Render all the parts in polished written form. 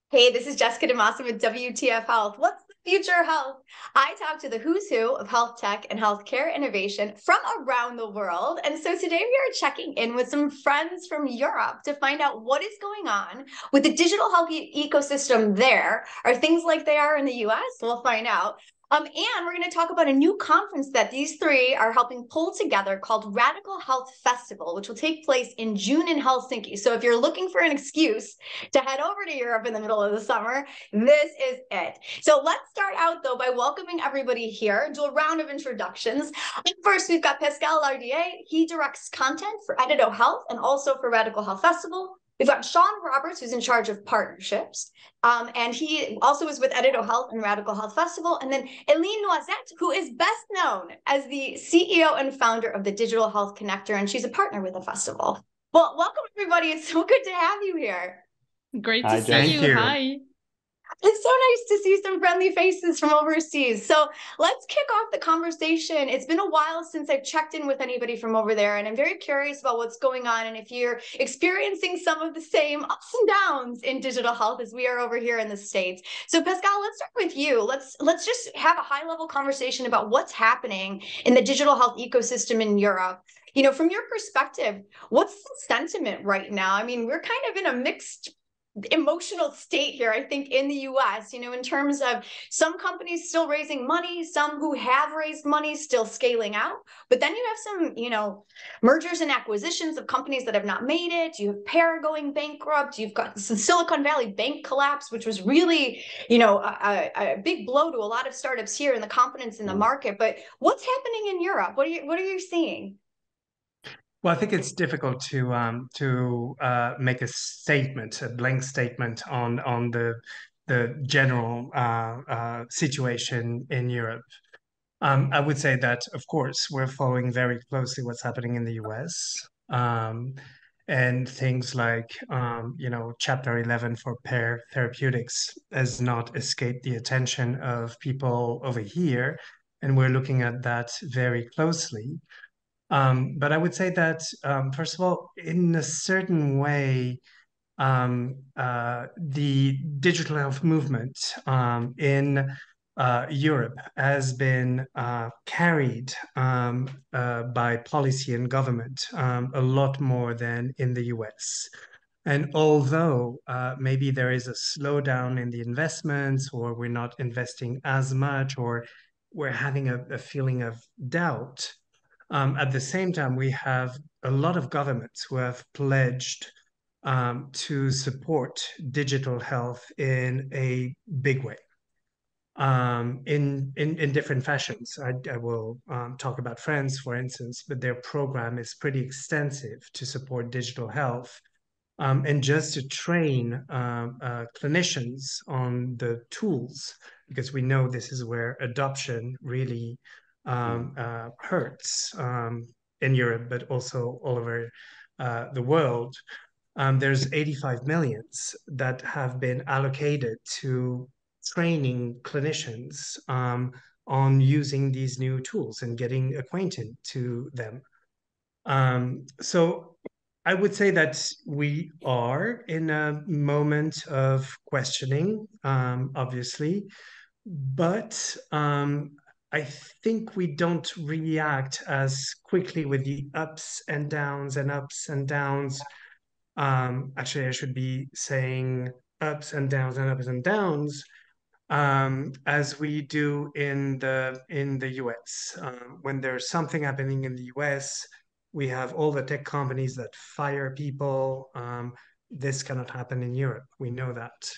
Hey, this is Jessica DeMassa with WTF Health. What's the future of health? I talk to the who's who of health tech and healthcare innovation from around the world. And so today we are checking in with some friends from Europe to find out what is going on with the digital health ecosystem there. Are things like they are in the US? We'll find out. And we're going to talk about a new conference that these three are helping pull together called Radical Health Festival, which will take place in June in Helsinki. So if you're looking for an excuse to head over to Europe in the middle of the summer, this is it. So let's start out though by welcoming everybody here, do a round of introductions. First, we've got Pascal Lardier. He directs content for Edito Health and also for Radical Health Festival. We've got Sean Roberts, who's in charge of partnerships. And he also is with Edito Health and Radical Health Festival. And then Eileen Noisette, who is best known as the CEO and founder of the Digital Health Connector, and she's a partner with the festival. Well, welcome everybody. It's so good to have you here. Great to Hi, see Jess. you. Hi. It's so nice to see some friendly faces from overseas. So let's kick off the conversation. It's been a while since I've checked in with anybody from over there, and I'm very curious about what's going on and if you're experiencing some of the same ups and downs in digital health as we are over here in the States. So Pascal, let's start with you. Let's just have a high-level conversation about what's happening in the digital health ecosystem in Europe. You know, from your perspective, what's the sentiment right now? I mean, we're kind of in a mixed emotional state here, I think, in the US, you know, in terms of some companies still raising money, some who have raised money still scaling out. But then you have some, you know, mergers and acquisitions of companies that have not made it. You have Pear going bankrupt. You've got the Silicon Valley Bank collapse, which was really, you know, a big blow to a lot of startups here and the confidence in the market. But what's happening in Europe? What are you seeing? Well, I think it's difficult to make a statement, a blank statement on the general situation in Europe. I would say that, of course, we're following very closely what's happening in the US. And things like, Chapter 11 for Pear Therapeutics has not escaped the attention of people over here. And we're looking at that very closely. But I would say that, first of all, in a certain way, the digital health movement in Europe has been carried by policy and government a lot more than in the US. And although maybe there is a slowdown in the investments, or we're not investing as much, or we're having a feeling of doubt, at the same time, we have a lot of governments who have pledged to support digital health in a big way, in different fashions. I will talk about France, for instance, but their program is pretty extensive to support digital health. And just to train clinicians on the tools, because we know this is where adoption really hurts in Europe, but also all over the world. There's 85 millions that have been allocated to training clinicians on using these new tools and getting acquainted to them. So I would say that we are in a moment of questioning, obviously, but I think we don't react as quickly with the ups and downs and ups and downs. Actually, I should be saying ups and downs and ups and downs, as we do in the US. When there's something happening in the US, we have all the tech companies that fire people. This cannot happen in Europe. We know that.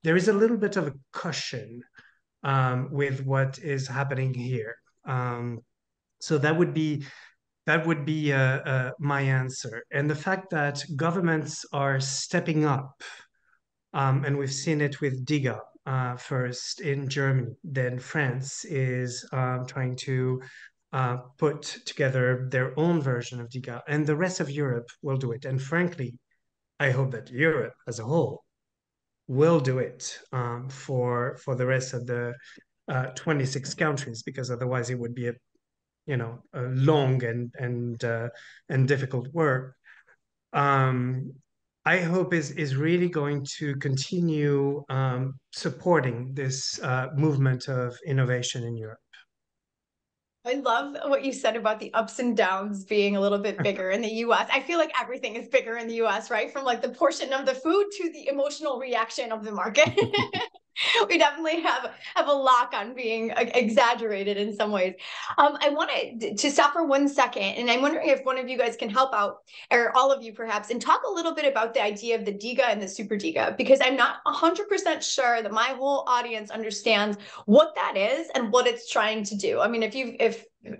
There is a little bit of a cushion with what is happening here. So that would be my answer. And the fact that governments are stepping up, and we've seen it with DiGA first in Germany, then France is trying to put together their own version of DiGA, and the rest of Europe will do it. And frankly, I hope that Europe as a whole will do it for the rest of the 26 countries, because otherwise it would be a long and difficult work. Um, I hope is really going to continue supporting this movement of innovation in Europe. I love what you said about the ups and downs being a little bit bigger in the US. I feel like everything is bigger in the US, right? From like the portion of the food to the emotional reaction of the market. We definitely have a lock on being exaggerated in some ways. I wanted to stop for 1 second, and I'm wondering if one of you guys can help out, or all of you perhaps, and talk a little bit about the idea of the DiGA and the Super-DiGA, because I'm not 100% sure that my whole audience understands what that is and what it's trying to do. I mean,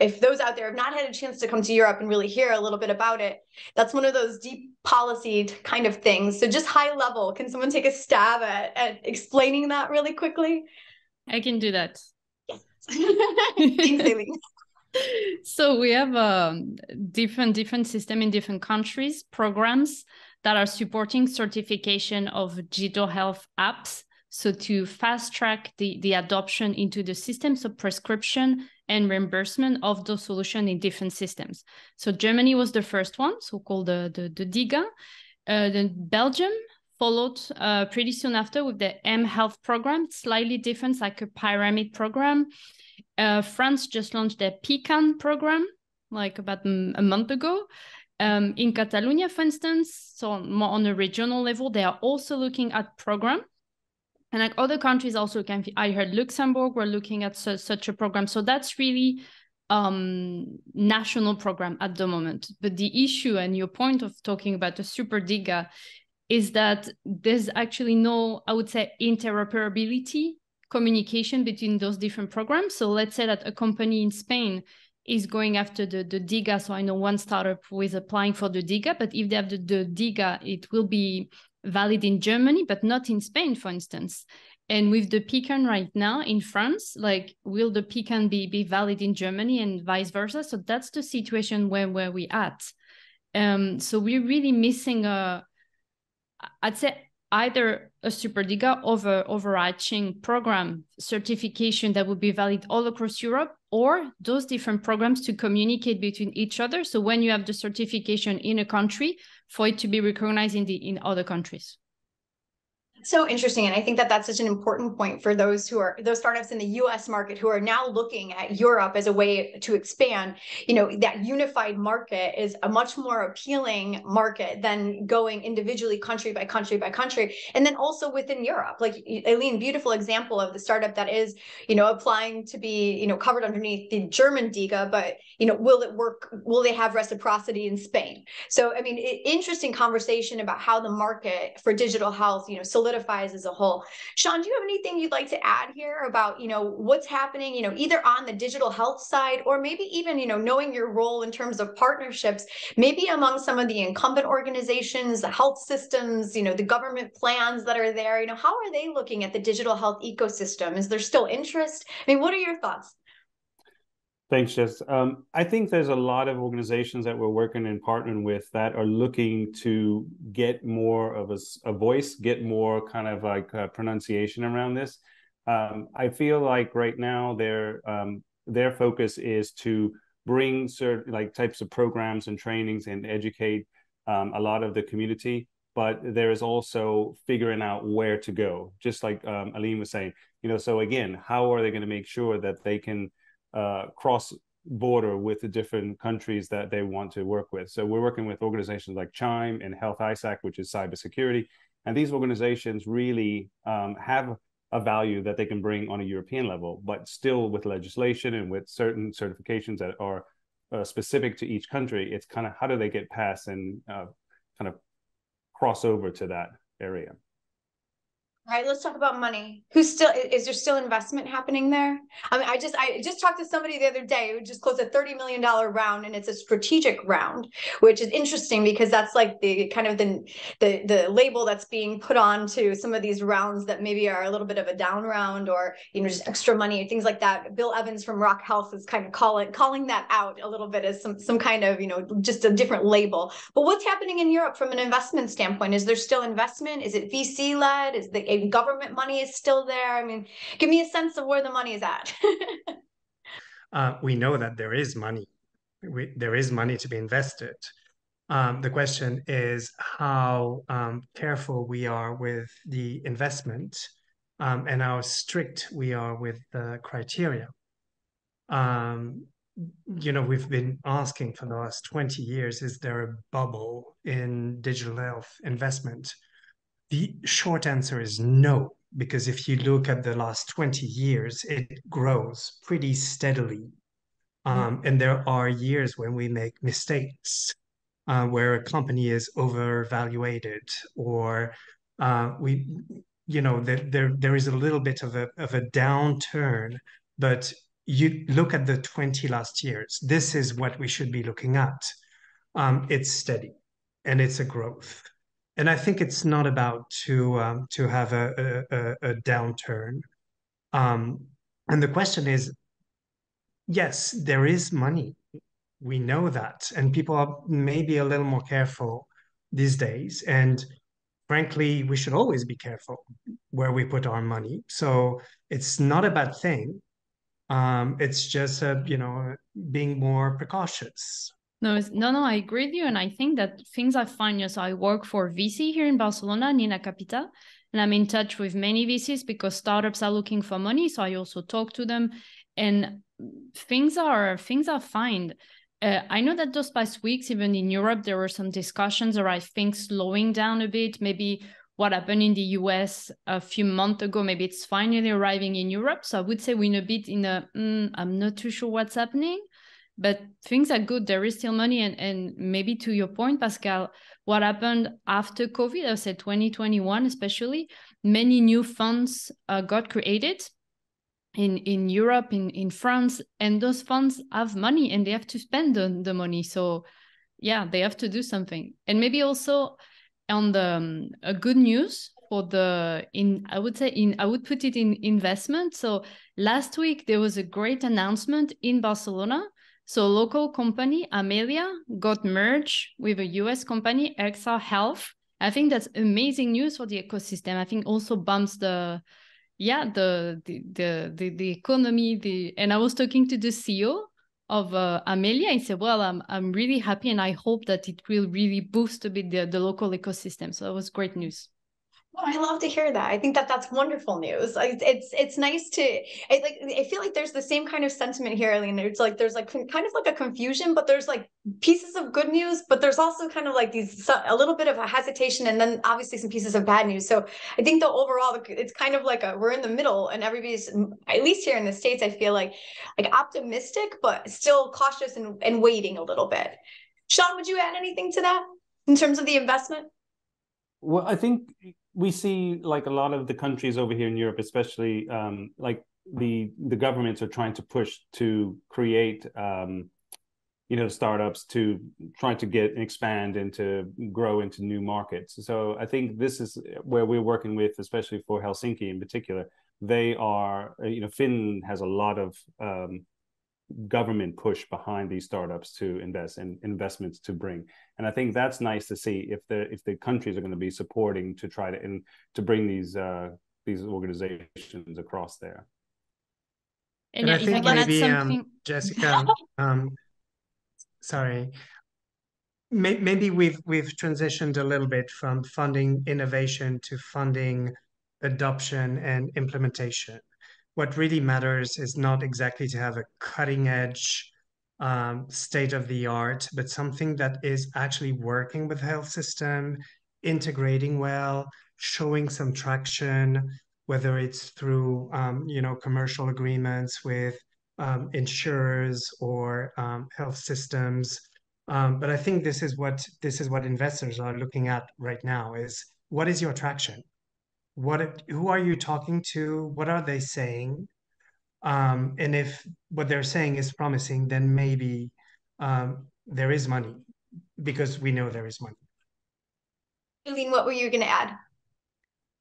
if those out there have not had a chance to come to Europe and really hear a little bit about it, that's one of those deep policy kind of things. So just high level, can someone take a stab at explaining that really quickly? I can do that. Yes. Thanks, Aileen. So we have a different system in different countries, programs that are supporting certification of digital health apps. So to fast track the adoption into the system, so prescription and reimbursement of those solutions in different systems. So Germany was the first one, so called the DiGA. Then Belgium followed pretty soon after with the mHealth program, slightly different, like a pyramid program. France just launched their PCAN program, like about a month ago. In Catalonia, for instance, so more on a regional level, they are also looking at program. And like other countries also can, I heard Luxembourg were looking at such a program. So that's really national program at the moment. But the issue and your point of talking about the Super-DiGA is that there's actually no, I would say, interoperability communication between those different programs. So let's say that a company in Spain is going after the DiGA. So I know one startup who is applying for the DiGA, but if they have the DiGA, it will be valid in Germany, but not in Spain, for instance. And with the PCAN right now in France, like, will the PCAN be valid in Germany and vice versa? So that's the situation where we at. So we're really missing I'd say either a Super-DiGA overarching program certification that would be valid all across Europe, or those different programs to communicate between each other. So when you have the certification in a country, for it to be recognized in other countries. So interesting. And I think that that's such an important point for those startups in the US market who are now looking at Europe as a way to expand. You know, that unified market is a much more appealing market than going individually country by country by country. And then also within Europe, like Aileen, beautiful example of the startup that is, you know, applying to be, you know, covered underneath the German DiGA, but, you know, will it work? Will they have reciprocity in Spain? So, I mean, interesting conversation about how the market for digital health, you know, solidifies as a whole. Sean, do you have anything you'd like to add here about, you know, what's happening, you know, either on the digital health side, or maybe even, you know, knowing your role in terms of partnerships, maybe among some of the incumbent organizations, the health systems, you know, the government plans that are there, you know, how are they looking at the digital health ecosystem? Is there still interest? I mean, what are your thoughts? Thanks, Jess. I think there's a lot of organizations that we're working and partnering with that are looking to get more of a voice, get more kind of like pronunciation around this. I feel like right now their focus is to bring certain like types of programs and trainings and educate a lot of the community, but there is also figuring out where to go. Just like Aline was saying, you know, so again, how are they going to make sure that they can cross border with the different countries that they want to work with? So we're working with organizations like Chime and Health ISAC, which is cybersecurity. And these organizations really have a value that they can bring on a European level, but still with legislation and with certain certifications that are specific to each country. It's kind of how do they get past and kind of cross over to that area. All right, let's talk about money. Is there still investment happening there? I mean, I just talked to somebody the other day who just closed a $30 million round, and it's a strategic round, which is interesting because that's like the kind of the label that's being put on to some of these rounds that maybe are a little bit of a down round, or, you know, just extra money, things like that. Bill Evans from Rock Health is kind of calling that out a little bit as some kind of, you know, just a different label. But what's happening in Europe from an investment standpoint? Is there still investment? Is it VC led? Is the government money is still there? I mean, give me a sense of where the money is at. We know that there is money. There is money to be invested. The question is how careful we are with the investment and how strict we are with the criteria. We've been asking for the last 20 years, is there a bubble in digital health investment? The short answer is no, because if you look at the last 20 years, it grows pretty steadily. And there are years when we make mistakes, where a company is overvaluated, or there is a little bit of a downturn, but you look at the 20 last years, this is what we should be looking at. It's steady and it's a growth. And I think it's not about to have a downturn. And the question is, yes, there is money. We know that. And people are maybe a little more careful these days. And frankly, we should always be careful where we put our money. So it's not a bad thing. It's just, being more precautious. No, I agree with you. And I think that things I find, so I work for VC here in Barcelona, Nina Capita, and I'm in touch with many VCs because startups are looking for money. So I also talk to them, and things are fine. I know that those past weeks, even in Europe, there were some discussions around things slowing down a bit. Maybe what happened in the US a few months ago, maybe it's finally arriving in Europe. So I would say we're in a bit in I'm not too sure what's happening. But things are good. There is still money. And maybe to your point, Pascal, what happened after COVID, I said 2021 especially, many new funds got created in Europe, in France. And those funds have money and they have to spend the money. So yeah, they have to do something. And maybe also on the good news for I would put it in investment. So last week, there was a great announcement in Barcelona. So local company, Amelia, got merged with a US company, XR Health. I think that's amazing news for the ecosystem. I think also bumps the economy. And I was talking to the CEO of Amelia. He said, well, I'm really happy and I hope that it will really boost a bit the local ecosystem. So that was great news. Well, I love to hear that. I think that that's wonderful news. It's nice to I feel like there's the same kind of sentiment here, Eileen. It's like there's like kind of like a confusion, but there's like pieces of good news, but there's also kind of like a little bit of a hesitation, and then obviously some pieces of bad news. So I think the overall it's kind of like we're in the middle, and everybody's, at least here in the States, I feel like optimistic, but still cautious and waiting a little bit. Sean, would you add anything to that in terms of the investment? Well, I think we see like a lot of the countries over here in Europe, especially like the governments are trying to push to create startups to try to get and expand and to grow into new markets. So I think this is where we're working with, especially for Helsinki in particular. They are, Finland has a lot of government push behind these startups to invest and investments to bring, and I think that's nice to see if the countries are going to be supporting to try to bring these organizations across there. And I think maybe Jessica, sorry, maybe we've transitioned a little bit from funding innovation to funding adoption and implementation. What really matters is not exactly to have a cutting edge state of the art, but something that is actually working with the health system, integrating well, showing some traction, whether it's through commercial agreements with insurers or health systems. But I think this is what investors are looking at right now: is what is your traction? Who are you talking to? What are they saying? And if what they're saying is promising, then maybe there is money, because we know there is money. Eileen, what were you going to add?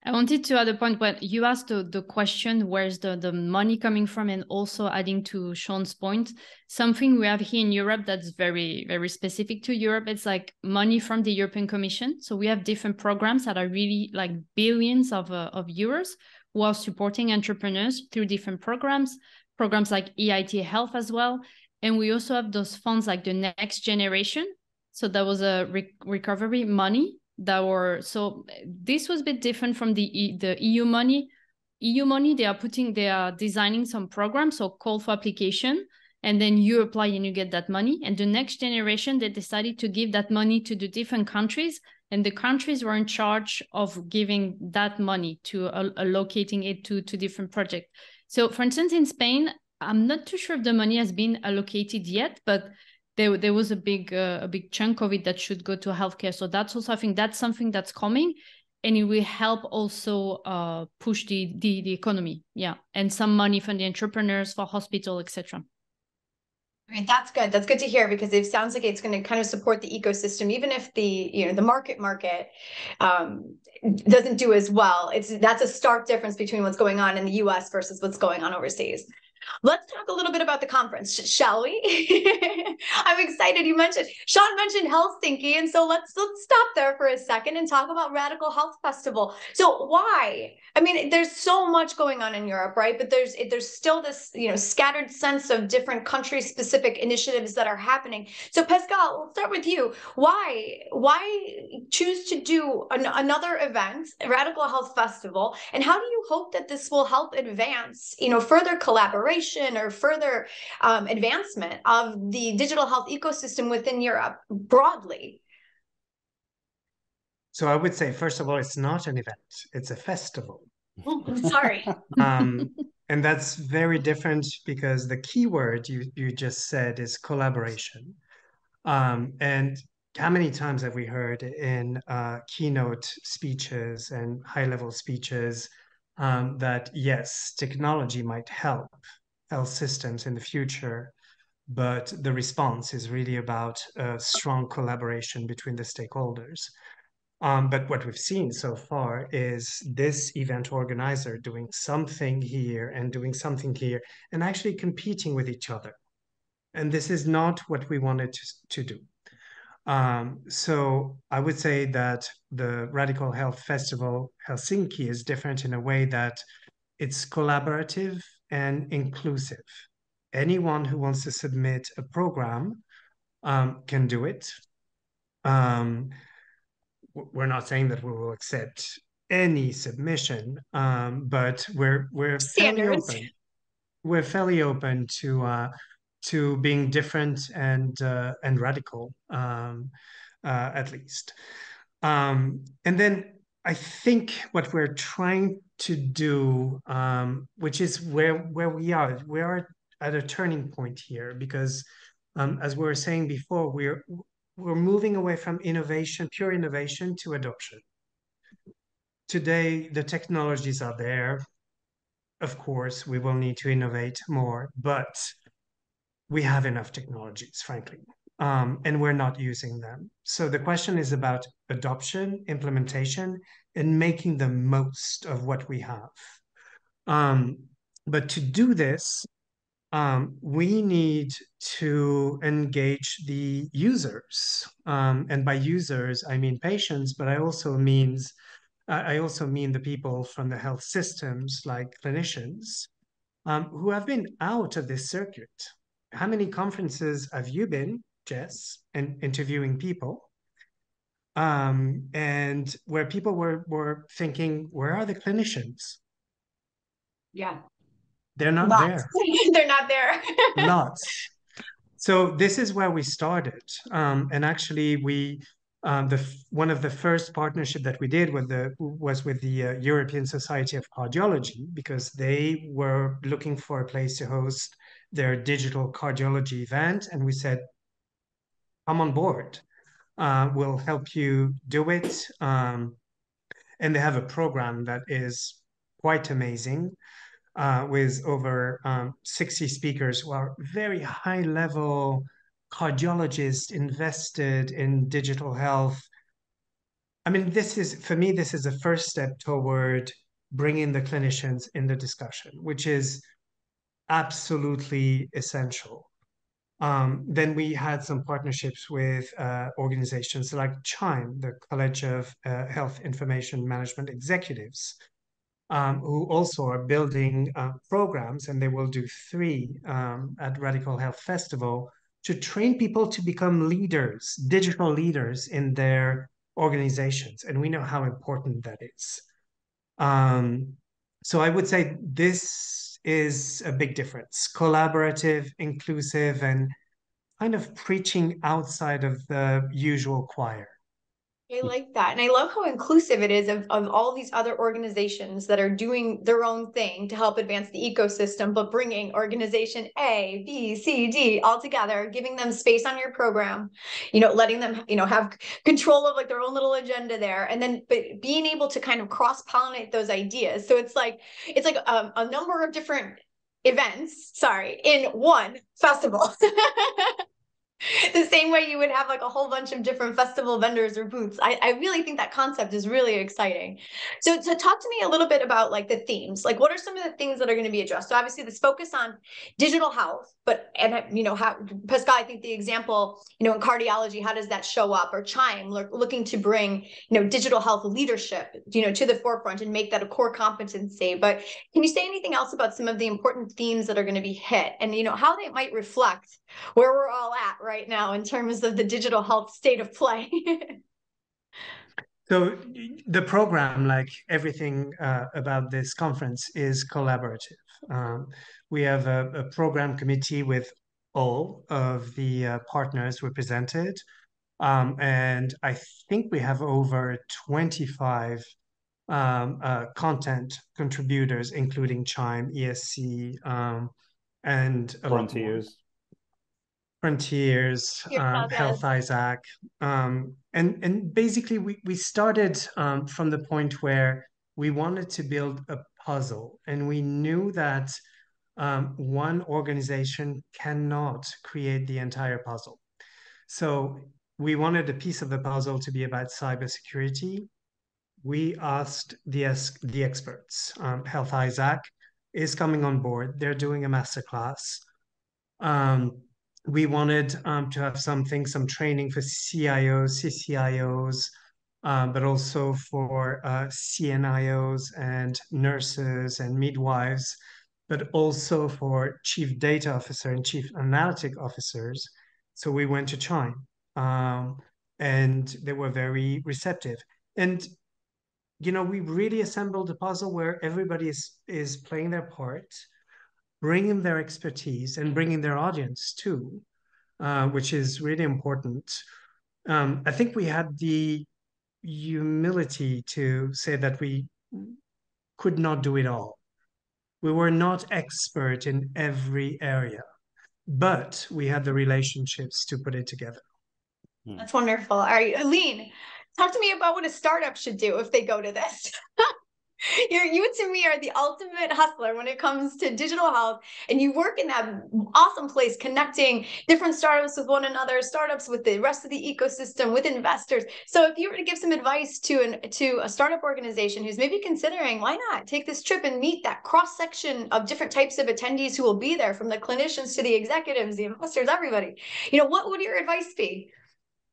I wanted to add a point when you asked the question, where's the money coming from? And also adding to Sean's point, something we have here in Europe that's very, very specific to Europe. It's like money from the European Commission. So we have different programs that are really like billions of euros who are supporting entrepreneurs through different programs like EIT Health as well. And we also have those funds like the Next Generation. So that was a recovery money that were, so this was a bit different from the EU money. EU money, they are designing some programs, so call for application, and then you apply and you get that money. And the next generation, they decided to give that money to the different countries, and the countries were in charge of giving that money to allocating it to different projects. So for instance, in Spain, I'm not too sure if the money has been allocated yet, but there was a big chunk of it that should go to healthcare. So that's also, I think that's something that's coming, and it will help also push the economy. Yeah, and some money from the entrepreneurs for hospital, etc. I mean, that's good. That's good to hear, because it sounds like it's going to kind of support the ecosystem, even if the market doesn't do as well. That's a stark difference between what's going on in the US versus what's going on overseas. Let's talk a little bit about the conference, shall we? I'm excited. Sean mentioned Helsinki, and so let's stop there for a second and talk about Radical Health Festival. So why? I mean, there's so much going on in Europe, right? But there's still this scattered sense of different country-specific initiatives that are happening. So Pascal, we'll start with you. Why choose to do another event, Radical Health Festival, and how do you hope that this will help advance further collaboration or further advancement of the digital health ecosystem within Europe broadly? So I would say, first of all, it's not an event, it's a festival. Sorry. And that's very different, because the key word you just said is collaboration. And how many times have we heard in keynote speeches and high-level speeches that, yes, technology might help health systems in the future, but the response is really about strong collaboration between the stakeholders. But what we've seen so far is this event organizer doing something here and doing something here and actually competing with each other. And this is not what we wanted to do. So I would say that the Radical Health Festival Helsinki is different in a way that it's collaborative and inclusive. Anyone who wants to submit a program can do it. We're not saying that we will accept any submission, but we're fairly open. We're fairly open to being different and radical, at least. And then I think what we're trying to do, which is where we are at a turning point here, because as we were saying before, we're moving away from pure innovation, to adoption. Today, the technologies are there. Of course, we will need to innovate more, but we have enough technologies, frankly, and we're not using them. So the question is about adoption, implementation, and making the most of what we have. But to do this, we need to engage the users. And by users, I mean patients, but I also mean the people from the health systems, like clinicians, who have been out of this circuit. How many conferences have you been, Jess, and interviewing people? And where people were thinking, where are the clinicians? Yeah. They're not there. They're not there. Lots. So this is where we started. And actually, one of the first partnership that we did was with the European Society of Cardiology, because they were looking for a place to host their digital cardiology event. And we said, come on board. We'll help you do it. And they have a program that is quite amazing, with over 60 speakers who are very high-level cardiologists invested in digital health. I mean, for me, this is a first step toward bringing the clinicians in the discussion, which is absolutely essential. Then we had some partnerships with organizations like CHIME, the College of Health Information Management Executives, who also are building programs, and they will do 3 at Radical Health Festival, to train people to become leaders, digital leaders in their organizations. And we know how important that is. So I would say this is a big difference. Collaborative, inclusive, and kind of preaching outside of the usual choir. I like that. And I love how inclusive it is of all these other organizations that are doing their own thing to help advance the ecosystem, but bringing organization A, B, C, D all together, giving them space on your program, letting them, have control of like their own little agenda there. And then but being able to kind of cross-pollinate those ideas. So it's like a number of different events, in one festival. The same way you would have like a whole bunch of different festival vendors or booths. I really think that concept is really exciting. So talk to me a little bit about like the themes. Like what are some of the things that are going to be addressed? So obviously this focus on digital health, how Pascal, I think the example, in cardiology, how does that show up? Or Chime looking to bring, digital health leadership, to the forefront and make that a core competency. But can you say anything else about some of the important themes that are going to be hit and, how they might reflect where we're all at right now in terms of the digital health state of play? So the program, like everything about this conference, is collaborative. We have a program committee with all of the partners represented. And I think we have over 25 content contributors, including Chime, ESC, and a lot more. Frontiers, Health Isaac. And basically we started from the point where we wanted to build a puzzle, and we knew that one organization cannot create the entire puzzle. So we wanted a piece of the puzzle to be about cybersecurity. We asked the experts. Health Isaac is coming on board. They're doing a masterclass. We wanted to have some training for CIOs, CCIOs, but also for CNIOs and nurses and midwives, but also for chief data officer and chief analytic officers. So we went to Chime, and they were very receptive. And we really assembled a puzzle where everybody is playing their part, bringing their expertise and bringing their audience too, which is really important. I think we had the humility to say that we could not do it all. We were not expert in every area, but we had the relationships to put it together. That's wonderful. All right, Aline, talk to me about what a startup should do if they go to this. You to me are the ultimate hustler when it comes to digital health, and you work in that awesome place connecting different startups with one another, startups with the rest of the ecosystem, with investors. So if you were to give some advice to a startup organization who's maybe considering, why not take this trip and meet that cross section of different types of attendees who will be there, from the clinicians to the executives, the investors, everybody, what would your advice be?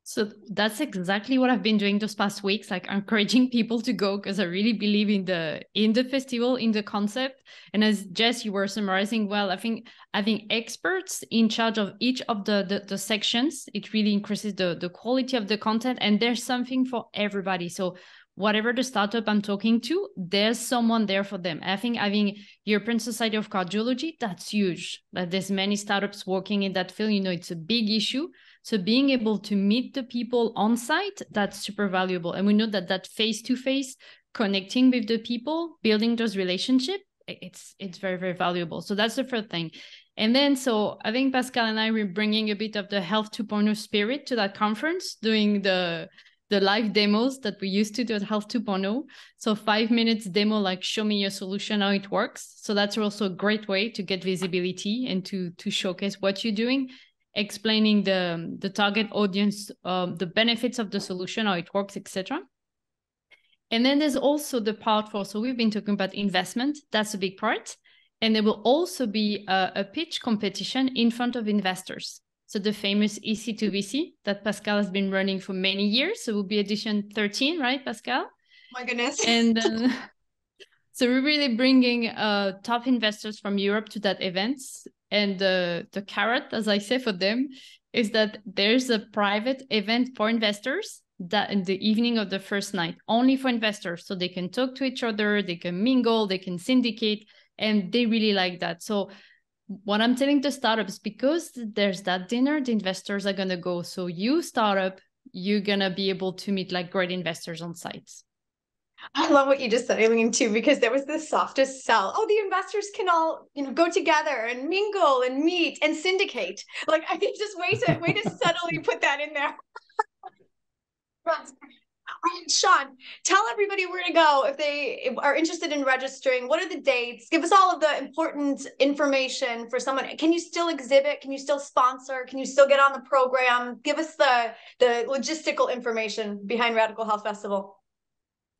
So that's exactly what I've been doing those past weeks, like encouraging people to go, because I really believe in the festival, in the concept. And as Jess, you were summarizing well, I think having experts in charge of each of the sections, it really increases the quality of the content, and there's something for everybody. So whatever the startup I'm talking to, there's someone there for them. I think having European Society of Cardiology, that's huge. Like there's many startups working in that field, it's a big issue. So being able to meet the people on site, that's super valuable. And we know that face-to-face connecting with the people, building those relationships, it's very, very valuable. So that's the first thing. And then, so I think Pascal and I were bringing a bit of the Health 2.0 spirit to that conference, doing the live demos that we used to do at Health 2.0. So 5 minutes demo, like show me your solution, how it works. So that's also a great way to get visibility and to showcase what you're doing, explaining the target audience, the benefits of the solution, how it works, etc. And then there's also the part so we've been talking about investment. That's a big part. And there will also be a pitch competition in front of investors. So the famous EC2VC that Pascal has been running for many years. So it will be edition 13, right, Pascal? My goodness. And so we're really bringing top investors from Europe to that event. And the carrot, as I say, for them is that there's a private event for investors that in the evening of the first night, only for investors. So they can talk to each other, they can mingle, they can syndicate, and they really like that. So what I'm telling the startups, because there's that dinner, the investors are going to go. So you startup, you're going to be able to meet like great investors on sites. I love what you just said, Aileen, too, because there was the softest sell. Oh, the investors can all, go together and mingle and meet and syndicate. Like, I think just way to subtly put that in there. All right, Sean, tell everybody where to go if they are interested in registering. What are the dates? Give us all of the important information for someone. Can you still exhibit? Can you still sponsor? Can you still get on the program? Give us the logistical information behind Radical Health Festival.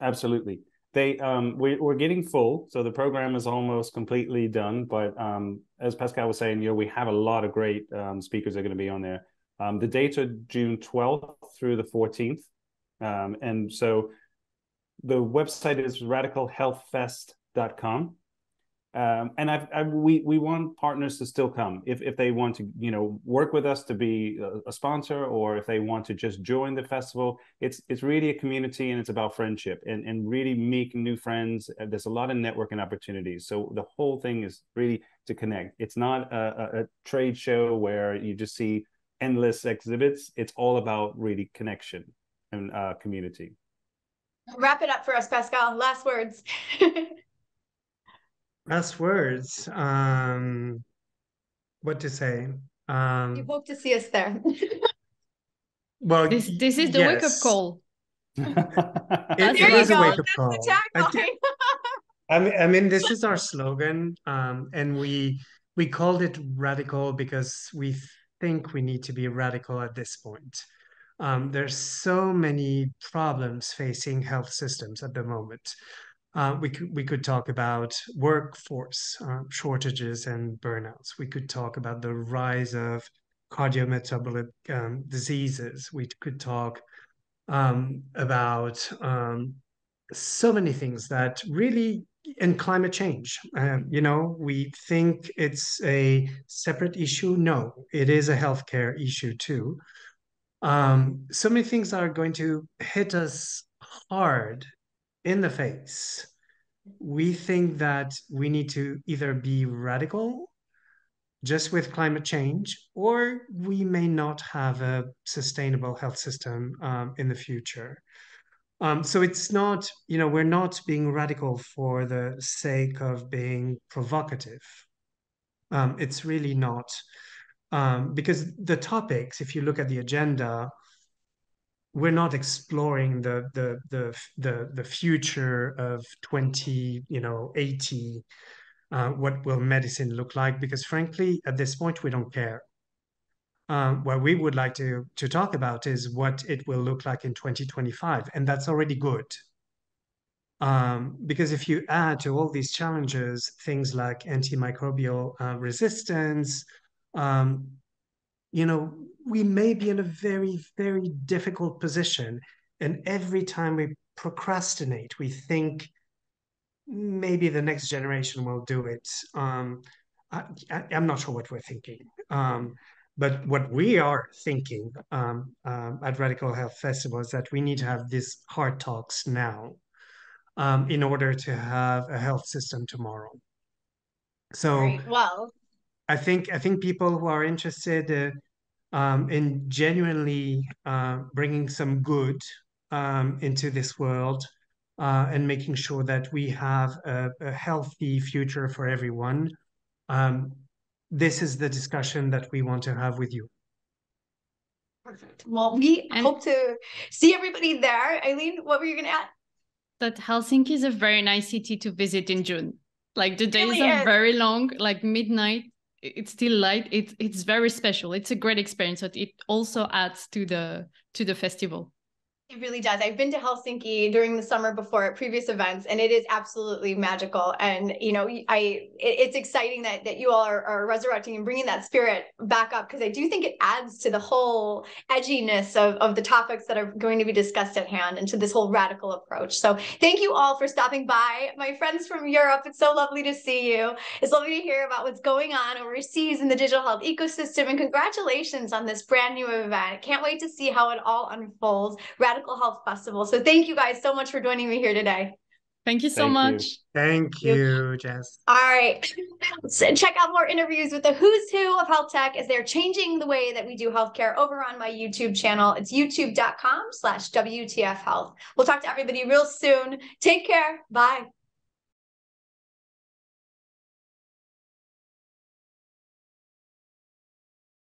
Absolutely. We're getting full, so the program is almost completely done. But as Pascal was saying, we have a lot of great speakers that are going to be on there. The dates are June 12th through the 14th. And so the website is radicalhealthfest.com. And we want partners to still come if they want to, work with us to be a sponsor, or if they want to just join the festival. It's really a community, and it's about friendship and really making new friends. There's a lot of networking opportunities. So the whole thing is really to connect. It's not a trade show where you just see endless exhibits. It's all about really connection and community. Wrap it up for us, Pascal. Last words. Last words. What to say? You hope to see us there. Well, this is the yes. wake-up call. It There you is a go. wake-up That's call. the tagline. I mean, this is our slogan, and we called it radical because we think we need to be radical at this point. There's so many problems facing health systems at the moment. We could talk about workforce shortages and burnouts. We could talk about the rise of cardiometabolic diseases. We could talk about so many things that really, and climate change. We think it's a separate issue. No, it is a healthcare issue too. So many things are going to hit us hard in the face. We think that we need to either be radical just with climate change, or we may not have a sustainable health system in the future. So it's not, we're not being radical for the sake of being provocative. It's really not. Because the topics, if you look at the agenda, we're not exploring the future of 2080. What will medicine look like? Because frankly, at this point, we don't care. What we would like to talk about is what it will look like in 2025, and that's already good. Because if you add to all these challenges things like antimicrobial resistance, we may be in a very, very difficult position. And every time we procrastinate, we think maybe the next generation will do it. I'm not sure what we're thinking. But what we are thinking at Radical Health Festival is that we need to have these hard talks now in order to have a health system tomorrow. So Right. Well, I think people who are interested in genuinely bringing some good into this world and making sure that we have a healthy future for everyone, this is the discussion that we want to have with you. perfect. Well, we hope to see everybody there. Aileen, what were you going to add? That Helsinki is a very nice city to visit in June. Like the days Really are is. very long, like midnight, it's still light. It's very special. It's a great experience. But it also adds to the festival. It really does. I've been to Helsinki during the summer before at previous events, and it is absolutely magical. And it's exciting that you all are resurrecting and bringing that spirit back up, because I do think it adds to the whole edginess of the topics that are going to be discussed at hand, and to this whole radical approach. So thank you all for stopping by, my friends from Europe. It's so lovely to see you. It's lovely to hear about what's going on overseas in the digital health ecosystem, and congratulations on this brand new event. Can't wait to see how it all unfolds. Radical Health Festival. So thank you guys so much for joining me here today. Thank you so much. Thank you, Jess. All right. So check out more interviews with the who's who of health tech as they're changing the way that we do healthcare over on my YouTube channel. It's youtube.com/WTF Health. We'll talk to everybody real soon. Take care. Bye.